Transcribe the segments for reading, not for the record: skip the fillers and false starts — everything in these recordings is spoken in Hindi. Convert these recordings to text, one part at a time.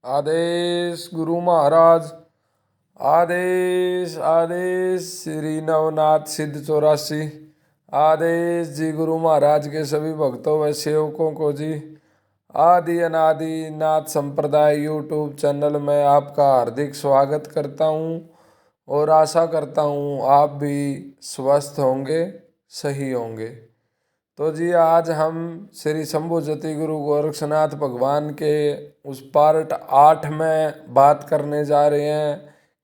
आदेश गुरु महाराज। आदेश आदेश श्री नवनाथ सिद्ध 84। आदेश जी गुरु महाराज के सभी भक्तों व सेवकों को जी। आदि अनादि नाथ संप्रदाय यूट्यूब चैनल में आपका हार्दिक स्वागत करता हूँ और आशा करता हूँ आप भी स्वस्थ होंगे, सही होंगे। तो जी आज हम श्री शंभु जति गुरु गोरक्षनाथ भगवान के उस पार्ट 8 में बात करने जा रहे हैं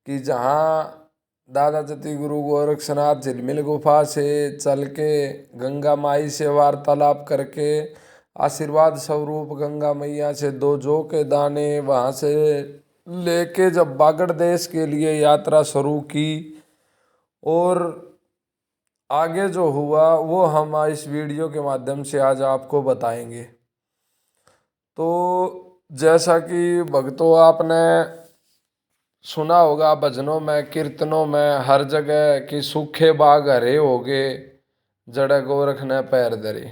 कि जहाँ दादा जति गुरु गोरक्षनाथ झिलमिल गुफा से चल के गंगा माई से वार्तालाप करके आशीर्वाद स्वरूप गंगा मैया से 2 जौ के दाने वहाँ से लेके जब बागड़ देश के लिए यात्रा शुरू की और आगे जो हुआ वो हम इस वीडियो के माध्यम से आज आपको बताएंगे। तो जैसा कि भक्तों आपने सुना होगा भजनों में, कीर्तनों में, हर जगह कि सूखे बाग हरे हो गए, जड़ गोरख ने पैर धरे।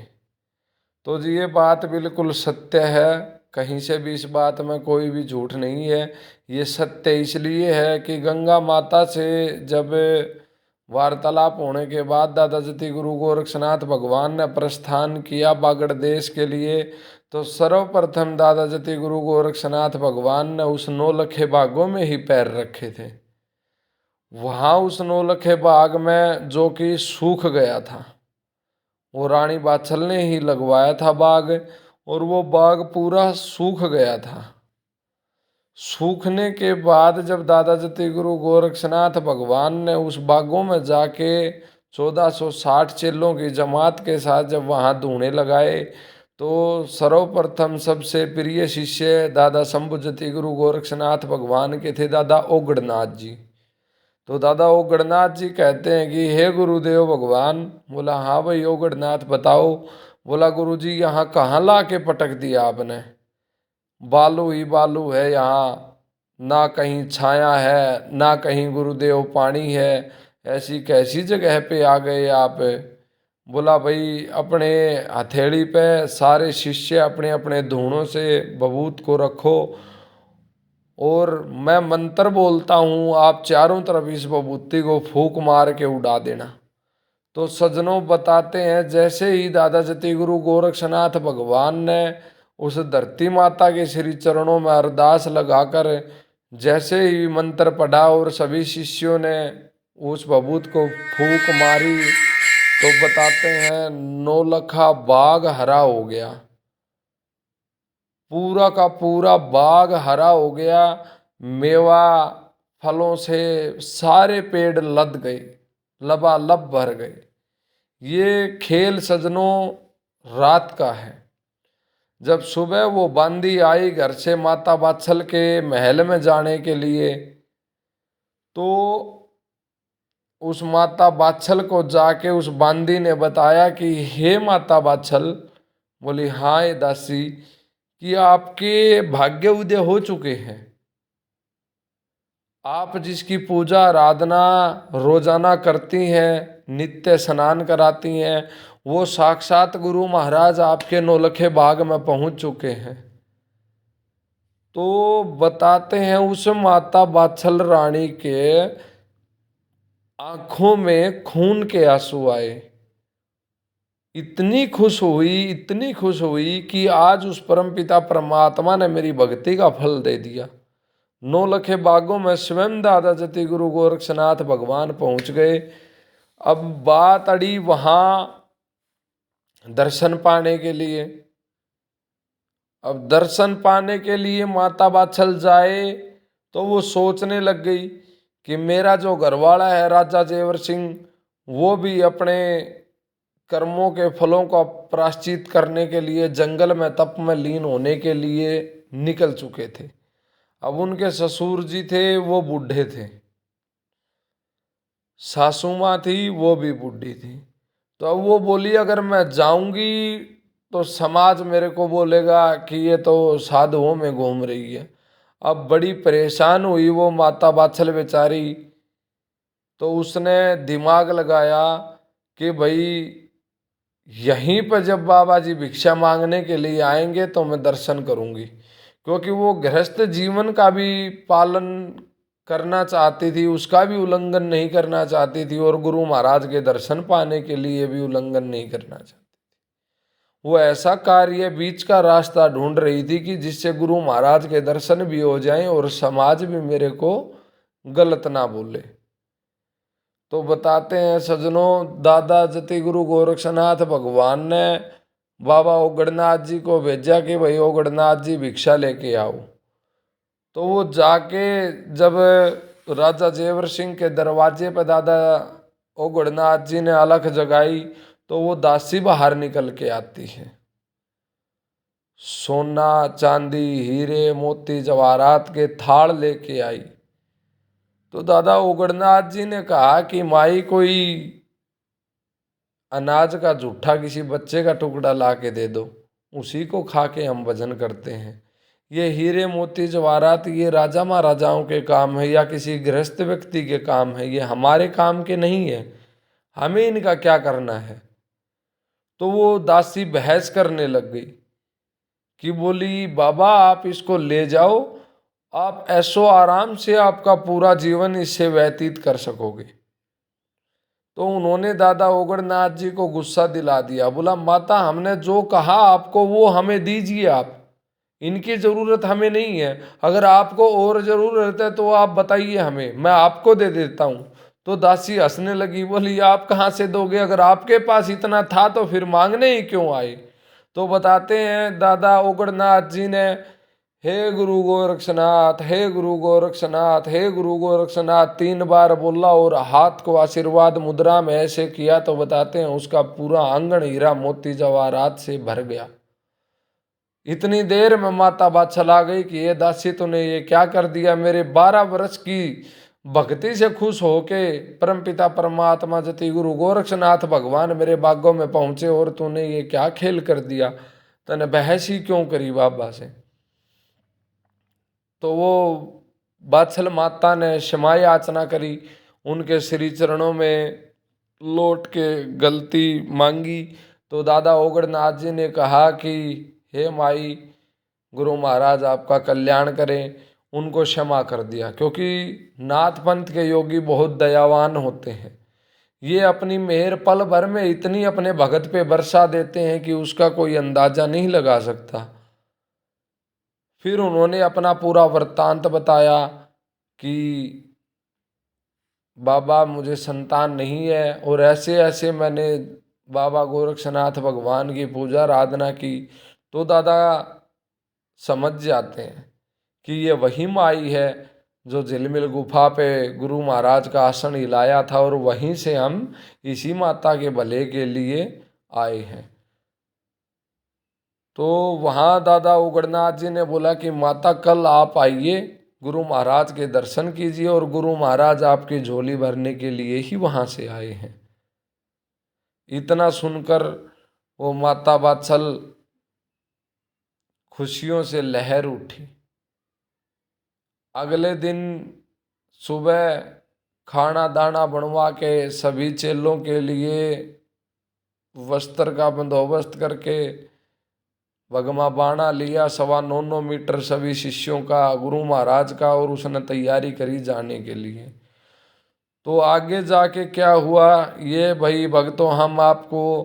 तो जी ये बात बिल्कुल सत्य है, कहीं से भी इस बात में कोई भी झूठ नहीं है। ये सत्य इसलिए है कि गंगा माता से जब वार्तालाप होने के बाद दादा जति गुरु गोरक्षनाथ भगवान ने प्रस्थान किया बागड़ देश के लिए, तो सर्वप्रथम दादा जति गुरु गोरक्षनाथ भगवान ने उस नौलखे बागों में ही पैर रखे थे। वहाँ उस नौलखे बाग में जो कि सूख गया था, वो रानी बाछल ने ही लगवाया था बाग, और वो बाग पूरा सूख गया था। सूखने के बाद जब दादा जति गुरु गोरक्षनाथ भगवान ने उस बागों में जाके 1460 चेलों की जमात के साथ जब वहाँ धूने लगाए, तो सर्वप्रथम सबसे प्रिय शिष्य दादा शंभु जति गुरु गोरक्षनाथ भगवान के थे दादा ओगड़नाथ जी। तो दादा ओगड़नाथ जी कहते हैं कि हे गुरुदेव भगवान। बोला हाँ भाई ओगड़नाथ बताओ। बोला गुरु जी यहाँ कहाँ ला के पटक दिया आपने, बालू ही बालू है यहाँ, ना कहीं छाया है ना कहीं गुरुदेव पानी है, ऐसी कैसी जगह पे आ गए आप। बोला भाई अपने हथेली पे सारे शिष्य अपने अपने धूनों से बबूत को रखो और मैं मंत्र बोलता हूँ, आप चारों तरफ इस बबूती को फूंक मार के उड़ा देना। तो सज्जनों बताते हैं जैसे ही दादा जति गुरु गोरक्षनाथ भगवान ने उस धरती माता के श्री चरणों में अरदास लगाकर जैसे ही मंत्र पढ़ा और सभी शिष्यों ने उस बबूत को फूंक मारी, तो बताते हैं नौलखा बाग हरा हो गया, पूरा का पूरा बाग हरा हो गया। मेवा फलों से सारे पेड़ लद गए, लबालब भर गए। ये खेल सजनों रात का है। जब सुबह वो बांदी आई घर से माता बाछल के महल में जाने के लिए, तो उस माता बाछल को जाके उस बांदी ने बताया कि हे माता बाछल, बोली हाँ ये दासी, कि आपके भाग्य उदय हो चुके हैं। आप जिसकी पूजा आराधना रोजाना करती हैं, नित्य स्नान कराती हैं, वो साक्षात गुरु महाराज आपके नौलखे बाग में पहुंच चुके हैं। तो बताते हैं उस माता बाछल रानी के आंखों में खून के आंसू आए। इतनी खुश हुई, इतनी खुश हुई कि आज उस परमपिता परमात्मा ने मेरी भक्ति का फल दे दिया। नौलखे बागों में स्वयं दादा जति गुरु गोरक्षनाथ भगवान पहुंच गए। अब बात अड़ी वहां दर्शन पाने के लिए। अब दर्शन पाने के लिए माता बाछल जाए तो वो सोचने लग गई कि मेरा जो घरवाला है राजा जेवर सिंह, वो भी अपने कर्मों के फलों का प्रायश्चित करने के लिए जंगल में तप में लीन होने के लिए निकल चुके थे। अब उनके ससुर जी थे वो बूढ़े थे, सासू माँ थी वो भी बूढ़ी थी। तो अब वो बोली अगर मैं जाऊंगी तो समाज मेरे को बोलेगा कि ये तो साधुओं में घूम रही है। अब बड़ी परेशान हुई वो माता बाछल बेचारी। तो उसने दिमाग लगाया कि भाई यहीं पर जब बाबा जी भिक्षा मांगने के लिए आएंगे तो मैं दर्शन करूंगी, क्योंकि वो गृहस्थ जीवन का भी पालन करना चाहती थी, उसका भी उल्लंघन नहीं करना चाहती थी, और गुरु महाराज के दर्शन पाने के लिए भी उल्लंघन नहीं करना चाहती। वो ऐसा कार्य, बीच का रास्ता ढूंढ रही थी कि जिससे गुरु महाराज के दर्शन भी हो जाएं और समाज भी मेरे को गलत ना बोले। तो बताते हैं सज्जनों, दादा जति गुरु गोरक्षनाथ भगवान ने बाबा ओगड़नाथ जी को भेजा कि भाई ओगड़नाथ जी भिक्षा लेके आओ। तो वो जाके जब राजा जेवर सिंह के दरवाजे पर दादा ओगड़नाथ जी ने अलख जगाई, तो वो दासी बाहर निकल के आती है। सोना चांदी हीरे मोती जवाहरात के थाल लेके आई। तो दादा ओगड़नाथ जी ने कहा कि माई कोई अनाज का जूठा किसी बच्चे का टुकड़ा ला के दे दो, उसी को खा के हम भजन करते हैं। ये हीरे मोती जवाहरात ये राजा महाराजाओं के काम है या किसी गृहस्थ व्यक्ति के काम है, ये हमारे काम के नहीं है, हमें इनका क्या करना है। तो वो दासी बहस करने लग गई कि बोली बाबा आप इसको ले जाओ, आप ऐसो आराम से आपका पूरा जीवन इससे व्यतीत कर सकोगे। तो उन्होंने दादा ओगड़नाथ जी को गुस्सा दिला दिया, बोला माता हमने जो कहा आपको वो हमें दीजिए, आप इनकी ज़रूरत हमें नहीं है, अगर आपको और ज़रूरत है तो आप बताइए हमें, मैं आपको दे देता हूँ। तो दासी हंसने लगी, बोली आप कहाँ से दोगे, अगर आपके पास इतना था तो फिर मांगने ही क्यों आए। तो बताते हैं दादा ओगड़नाथ जी ने हे गुरु गोरक्षनाथ, हे गुरु गोरक्षनाथ, हे गुरु गोरक्षनाथ 3 बार बोला और हाथ को आशीर्वाद मुद्रा में ऐसे किया। तो बताते हैं उसका पूरा आंगन हीरा मोती जवाहरात से भर गया। इतनी देर में माता बात चला गई कि ये दासी तूने ये क्या कर दिया, मेरे 12 वर्ष की भक्ति से खुश होके परमपिता परमात्मा जति गुरु गोरक्षनाथ भगवान मेरे बागों में पहुंचे और तूने ये क्या खेल कर दिया, तूने बहस ही क्यों करी बाबा से। तो वो बात्सल माता ने क्षमा याचना करी, उनके श्री चरणों में लौट के गलती मांगी। तो दादा ओगड़नाथ जी ने कहा कि हे माई गुरु महाराज आपका कल्याण करें, उनको क्षमा कर दिया। क्योंकि नाथ पंथ के योगी बहुत दयावान होते हैं, ये अपनी मेहर पल भर में इतनी अपने भगत पे बरसा देते हैं कि उसका कोई अंदाजा नहीं लगा सकता। फिर उन्होंने अपना पूरा वृत्तांत बताया कि बाबा मुझे संतान नहीं है और ऐसे ऐसे मैंने बाबा गोरक्षनाथ भगवान की पूजा आराधना की। तो दादा समझ जाते हैं कि ये वही माई है जो झिलमिल गुफा पे गुरु महाराज का आसन हिलाया था और वहीं से हम इसी माता के भले के लिए आए हैं। तो वहाँ दादा ओगड़नाथ जी ने बोला कि माता कल आप आइए, गुरु महाराज के दर्शन कीजिए, और गुरु महाराज आपकी झोली भरने के लिए ही वहाँ से आए हैं। इतना सुनकर वो माता बात्सल खुशियों से लहर उठी। अगले दिन सुबह खाना दाना बनवा के सभी चेलों के लिए वस्त्र का बंदोबस्त करके भगमा बाणा लिया 9.25 मीटर सभी शिष्यों का गुरु महाराज का, और उसने तैयारी करी जाने के लिए। तो आगे जाके क्या हुआ ये भाई भक्तों हम आपको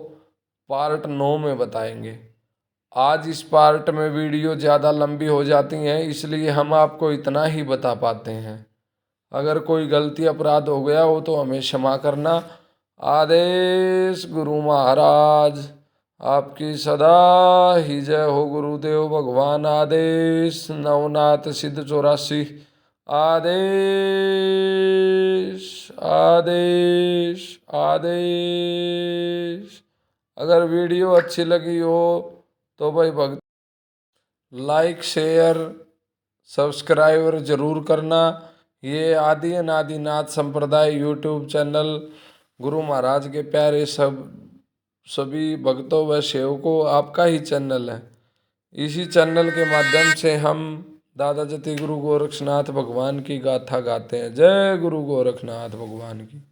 पार्ट 9 में बताएंगे। आज इस पार्ट में वीडियो ज़्यादा लंबी हो जाती हैं, इसलिए हम आपको इतना ही बता पाते हैं। अगर कोई गलती अपराध हो गया हो तो हमें क्षमा करना। आदेश गुरु महाराज आपकी सदा ही जय हो। गुरुदेव भगवान आदेश। नवनाथ सिद्ध 84 आदेश आदेश आदेश। अगर वीडियो अच्छी लगी हो तो भाई भक्त लाइक शेयर सब्सक्राइबर जरूर करना। ये आदि अनादिनाथ संप्रदाय यूट्यूब चैनल गुरु महाराज के प्यारे सभी भक्तों व सेवकों आपका ही चैनल है। इसी चैनल के माध्यम से हम दादा जति गुरु गोरक्षनाथ भगवान की गाथा गाते हैं। जय गुरु गोरखनाथ भगवान की।